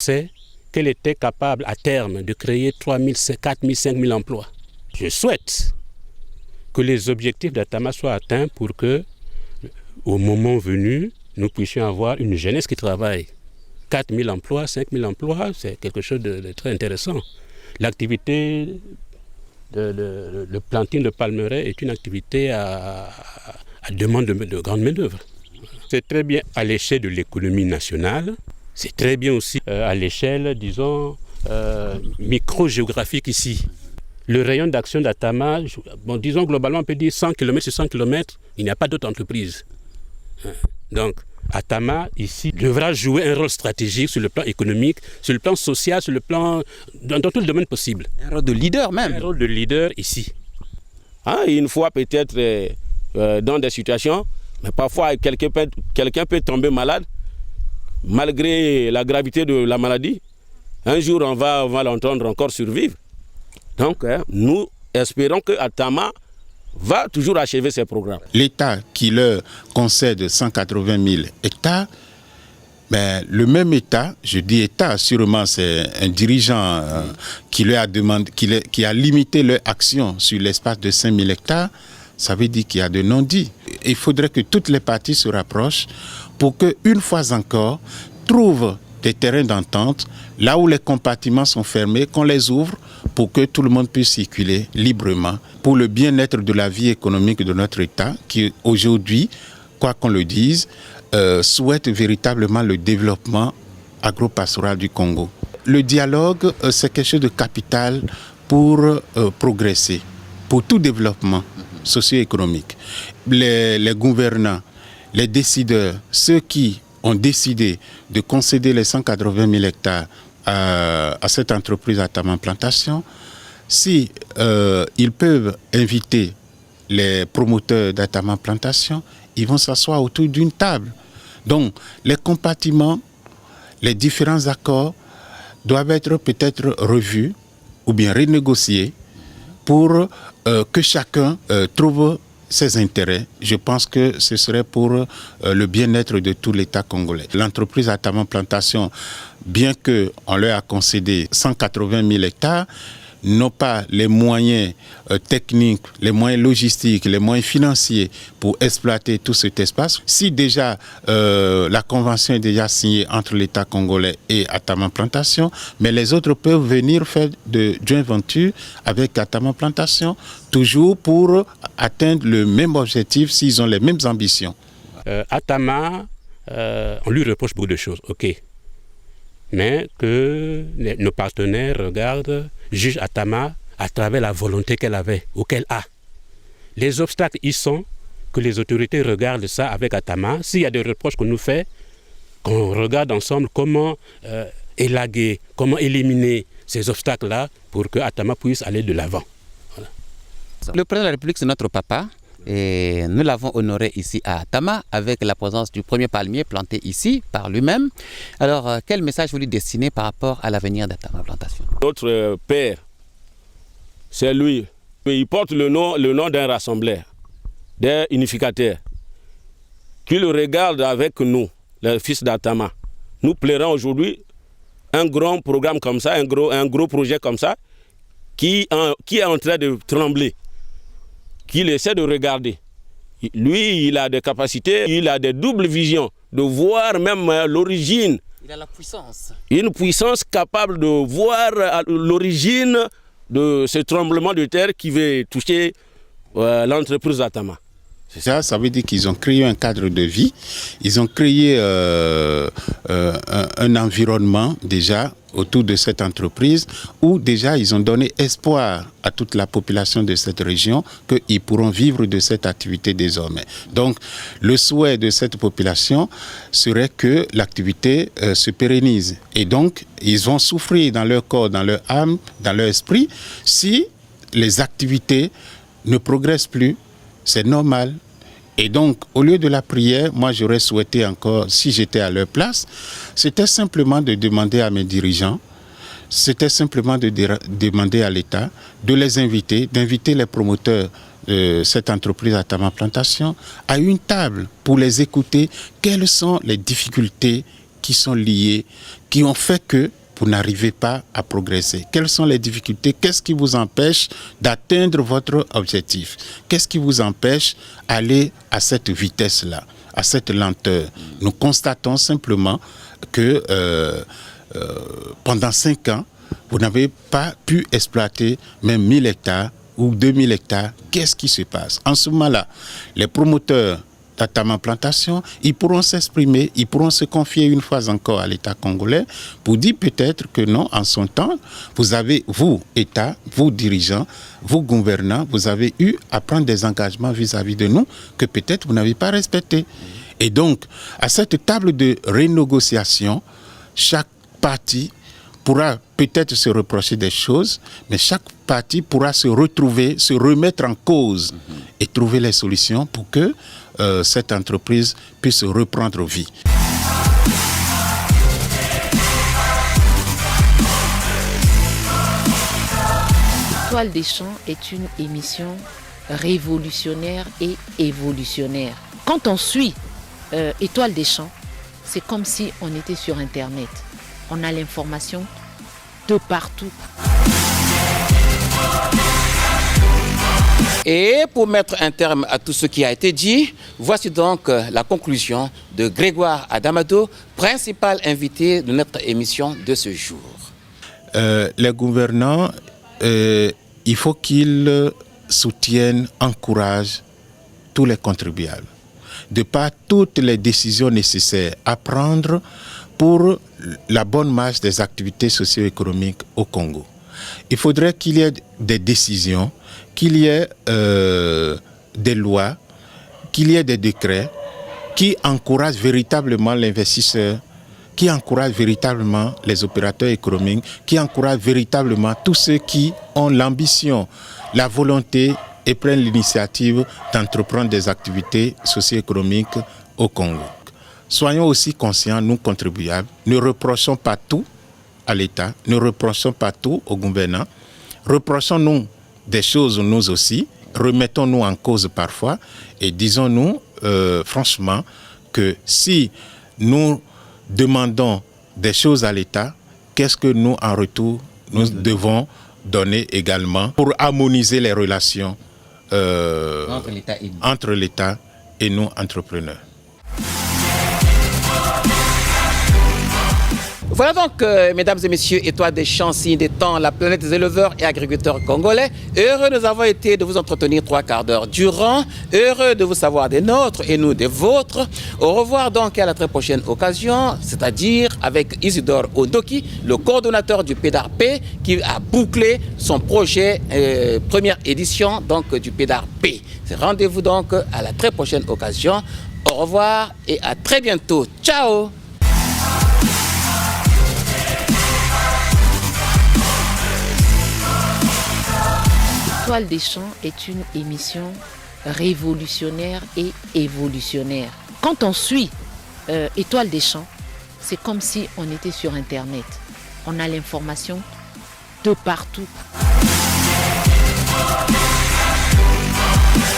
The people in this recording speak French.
C'est qu'elle était capable à terme de créer 3 000, 4 000, 5 000 emplois. Je souhaite que les objectifs d'Atama soient atteints pour que, au moment venu, nous puissions avoir une jeunesse qui travaille. 4 000 emplois, 5 000 emplois, c'est quelque chose de très intéressant. L'activité, le planting de palmeraies est une activité à demande de grande main-d'œuvre. C'est très bien à l'échelle de l'économie nationale, c'est très bien aussi à l'échelle, disons, micro-géographique ici. Le rayon d'action d'Atama, bon, disons globalement, on peut dire 100 km sur 100 km, il n'y a pas d'autre entreprise. Donc, Atama, ici, devra jouer un rôle stratégique sur le plan économique, sur le plan social, sur le plan... dans tout le domaine possible. Un rôle de leader même. Un rôle de leader ici. Une fois peut-être dans des situations, mais parfois quelqu'un peut tomber malade, malgré la gravité de la maladie. Un jour, on va l'entendre encore survivre. Donc, nous espérons que Atama va toujours achever ses programmes. L'État qui leur concède 180 000 hectares, ben, le même État, je dis État, sûrement c'est un dirigeant qui leur a demandé, qui a limité leur action sur l'espace de 5 000 hectares, ça veut dire qu'il y a de non-dits. Il faudrait que toutes les parties se rapprochent pour qu'une fois encore, trouvent des terrains d'entente, là où les compartiments sont fermés, qu'on les ouvre pour que tout le monde puisse circuler librement pour le bien-être de la vie économique de notre État qui aujourd'hui, quoi qu'on le dise, souhaite véritablement le développement agro-pastoral du Congo. Le dialogue, c'est quelque chose de capital pour progresser, pour tout développement socio-économique. Les gouvernants, les décideurs, ceux qui ont décidé de concéder les 180 000 hectares à cette entreprise Atama Plantation, si ils peuvent inviter les promoteurs d'Atama Plantation, ils vont s'asseoir autour d'une table. Donc, les compartiments, les différents accords doivent être peut-être revus ou bien renégociés pour que chacun trouve ses intérêts. Je pense que ce serait pour le bien-être de tout l'État congolais. L'entreprise Atama Plantation, bien qu'on leur a concédé 180 000 hectares, n'ont pas les moyens techniques, les moyens logistiques, les moyens financiers pour exploiter tout cet espace. Si déjà la convention est déjà signée entre l'État congolais et Atama Plantation, mais les autres peuvent venir faire de joint venture avec Atama Plantation, toujours pour atteindre le même objectif s'ils ont les mêmes ambitions. Atama, on lui reproche beaucoup de choses, ok. Mais que nos partenaires regardent, jugent Atama à travers la volonté qu'elle avait ou qu'elle a. Les obstacles y sont, que les autorités regardent ça avec Atama. S'il y a des reproches qu'on nous fait, qu'on regarde ensemble comment élaguer, comment éliminer ces obstacles-là pour que Atama puisse aller de l'avant. Voilà. Le président de la République, c'est notre papa. Et nous l'avons honoré ici à Atama avec la présence du premier palmier planté ici par lui-même. Alors, quel message vous lui destinez par rapport à l'avenir d'Atama Plantation? Notre père, c'est lui. Il porte le nom d'un rassembleur, d'un unificateur, qui le regarde avec nous, les fils d'Atama. Nous plairons aujourd'hui un grand programme comme ça, un gros projet comme ça, qui est en train de trembler, qu'il essaie de regarder. Lui, il a des capacités, il a des doubles visions, de voir même l'origine. Il a la puissance. Une puissance capable de voir l'origine de ce tremblement de terre qui va toucher l'entreprise Atama. Ça veut dire qu'ils ont créé un cadre de vie, ils ont créé un environnement déjà autour de cette entreprise où déjà ils ont donné espoir à toute la population de cette région qu'ils pourront vivre de cette activité désormais. Donc le souhait de cette population serait que l'activité se pérennise et donc ils vont souffrir dans leur corps, dans leur âme, dans leur esprit si les activités ne progressent plus. C'est normal. Et donc, au lieu de la prière, moi j'aurais souhaité encore, si j'étais à leur place, c'était simplement de demander à mes dirigeants, c'était simplement de demander à l'État de les inviter, d'inviter les promoteurs de cette entreprise Atama Plantation à une table pour les écouter. Quelles sont les difficultés qui sont liées, qui ont fait que vous n'arrivez pas à progresser? Quelles sont les difficultés? Qu'est-ce qui vous empêche d'atteindre votre objectif? Qu'est-ce qui vous empêche d'aller à cette vitesse-là, à cette lenteur? Nous constatons simplement que pendant 5 ans, vous n'avez pas pu exploiter même 1000 hectares ou 2000 hectares. Qu'est-ce qui se passe? En ce moment-là, les promoteurs d'Atama Plantation, ils pourront s'exprimer, ils pourront se confier une fois encore à l'État congolais pour dire peut-être que non, en son temps, vous avez, vous, État, vous dirigeants, vous gouvernants, vous avez eu à prendre des engagements vis-à-vis de nous que peut-être vous n'avez pas respectés. Et donc, à cette table de renégociation, chaque parti pourra peut-être se reprocher des choses, mais chaque parti pourra se retrouver, se remettre en cause et trouver les solutions pour que cette entreprise puisse reprendre vie. Étoile des Champs est une émission révolutionnaire et évolutionnaire. Quand on suit Étoile des Champs, c'est comme si on était sur Internet. On a l'information de partout. Et pour mettre un terme à tout ce qui a été dit, voici donc la conclusion de Grégoire Adamado, principal invité de notre émission de ce jour. Les gouvernants, il faut qu'ils soutiennent, encouragent tous les contribuables, de par toutes les décisions nécessaires à prendre pour la bonne marche des activités socio-économiques au Congo. Il faudrait qu'il y ait des décisions, qu'il y ait des lois, qu'il y ait des décrets qui encouragent véritablement l'investisseur, qui encouragent véritablement les opérateurs économiques, qui encouragent véritablement tous ceux qui ont l'ambition, la volonté et prennent l'initiative d'entreprendre des activités socio-économiques au Congo. Soyons aussi conscients, nous contribuables, ne reprochons pas tout à l'État, ne reprochons pas tout au gouvernement, reprochons-nous des choses nous aussi, remettons-nous en cause parfois et disons-nous franchement que si nous demandons des choses à l'État, qu'est-ce que nous en retour nous devons donner également pour harmoniser les relations entre l'État et nous entrepreneurs. Voilà donc, mesdames et messieurs, Étoile des Champs, signe des temps, la planète des éleveurs et agriculteurs congolais. Heureux nous avons été de vous entretenir 3 quarts d'heure durant. Heureux de vous savoir des nôtres et nous des vôtres. Au revoir donc et à la très prochaine occasion, c'est-à-dire avec Isidore Ondoki, le coordonnateur du PEDAR-P, qui a bouclé son projet, première édition donc du PEDAR-P. Rendez-vous donc à la très prochaine occasion. Au revoir et à très bientôt. Ciao! Étoile des Champs est une émission révolutionnaire et évolutionnaire. Quand on suit Étoile des Champs, c'est comme si on était sur Internet. On a l'information de partout.